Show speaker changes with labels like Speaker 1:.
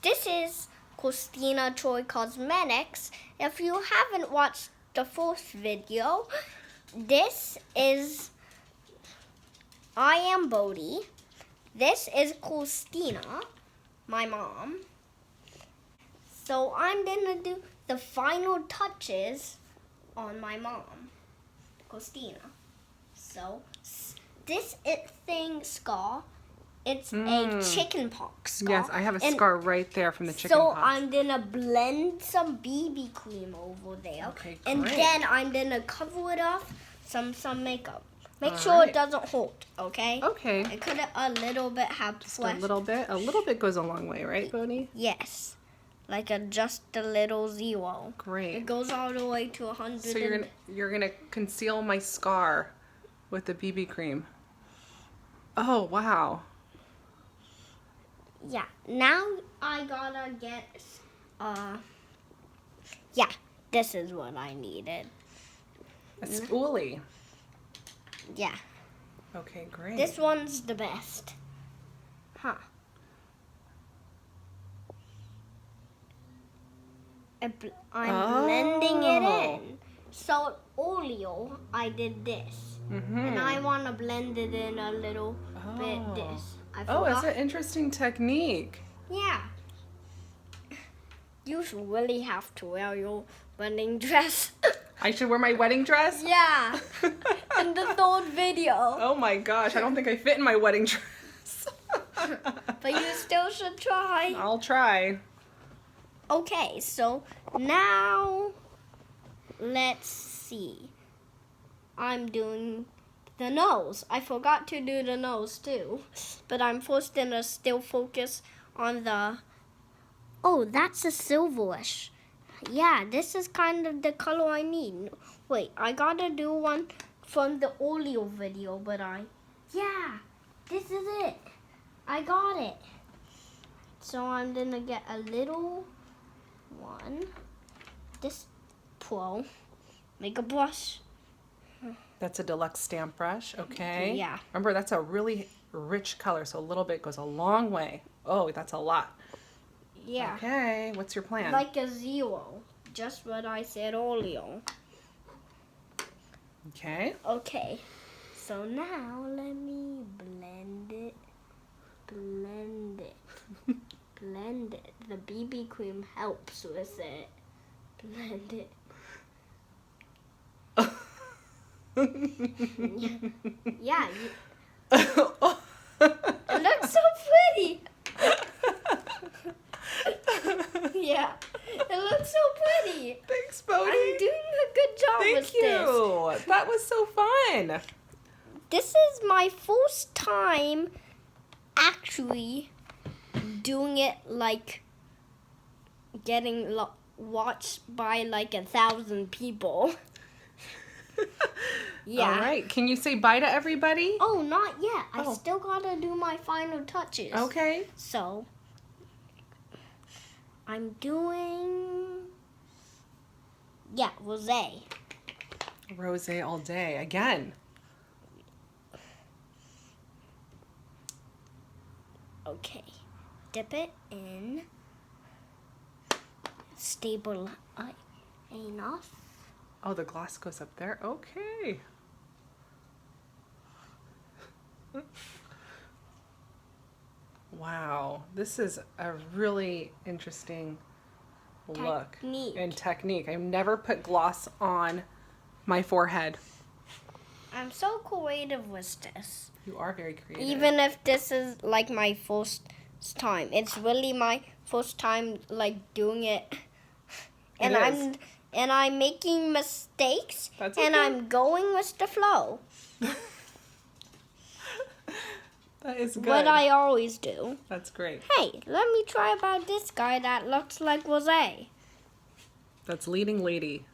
Speaker 1: this is Christina Choi Cosmetics. If you haven't watched the fourth video, I am Bodhi. This is Christina, my mom. So I'm gonna do the final touches on my mom, Christina. So this scar, it's a chicken pox scar.
Speaker 2: Yes, I have a scar right there from the chicken
Speaker 1: pox. So
Speaker 2: pox.
Speaker 1: I'm gonna blend some BB cream over there.
Speaker 2: Okay, great.
Speaker 1: And then I'm gonna cover it off some makeup. Make sure it doesn't hold, okay?
Speaker 2: Okay.
Speaker 1: It could a little bit have
Speaker 2: just a little bit. A little bit goes a long way, right, Bodhi?
Speaker 1: Yes. Like just a little 0.
Speaker 2: Great.
Speaker 1: It goes all the way to 100.
Speaker 2: So you're gonna conceal my scar with the BB cream. Oh wow.
Speaker 1: Yeah. Now I gotta get yeah, this is what I needed.
Speaker 2: A spoolie.
Speaker 1: Yeah.
Speaker 2: Okay, great.
Speaker 1: This one's the best. Huh. I'm blending it in. So oleo, I did this. And I want to blend it in a little bit this.
Speaker 2: It's an interesting technique.
Speaker 1: Yeah. You should really have to wear your wedding dress.
Speaker 2: I should wear my wedding dress?
Speaker 1: Yeah. In the third video.
Speaker 2: Oh my gosh, I don't think I fit in my wedding dress.
Speaker 1: But you still should try.
Speaker 2: I'll try.
Speaker 1: Okay, so now let's see. I'm doing the nose. I forgot to do the nose too, but I'm first gonna still focus on the. Oh, that's a silverish. Yeah, this is kind of the color I need. Wait, I gotta do one from the oleo video, but yeah, this is it. I got it. So I'm gonna get a little one. This pro makeup brush.
Speaker 2: That's a deluxe stamp brush, okay?
Speaker 1: Yeah.
Speaker 2: Remember, that's a really rich color, so a little bit goes a long way. Oh, that's a lot.
Speaker 1: Yeah.
Speaker 2: Okay, what's your plan?
Speaker 1: Like a 0, just what I said earlier.
Speaker 2: Okay.
Speaker 1: Okay, so now let me blend it. Blend it. Blend it. The BB cream helps with it. Blend it. Yeah. It looks so pretty. Yeah. It looks so pretty.
Speaker 2: Thanks, Bodhi.
Speaker 1: I'm doing a good job with this.
Speaker 2: Thank you. That was so fun.
Speaker 1: This is my first time actually doing it, like getting watched by like 1,000 people. Yeah.
Speaker 2: All right. Can you say bye to everybody?
Speaker 1: Oh, not yet. I still gotta do my final touches.
Speaker 2: Okay.
Speaker 1: So I'm doing rosé.
Speaker 2: Rosé all day again.
Speaker 1: Okay. Dip it in. Stable enough.
Speaker 2: Oh, the glass goes up there. Okay. Wow, this is a really interesting look and technique. I've never put gloss on my forehead.
Speaker 1: I'm so creative with this.
Speaker 2: You are very creative.
Speaker 1: Even if this is like my first time. It's really my first time like doing it. And I'm making mistakes.
Speaker 2: That's okay.
Speaker 1: And I'm going with the flow.
Speaker 2: That is good.
Speaker 1: What I always do.
Speaker 2: That's great.
Speaker 1: Hey, let me try about this guy that looks like rosé.
Speaker 2: That's leading lady.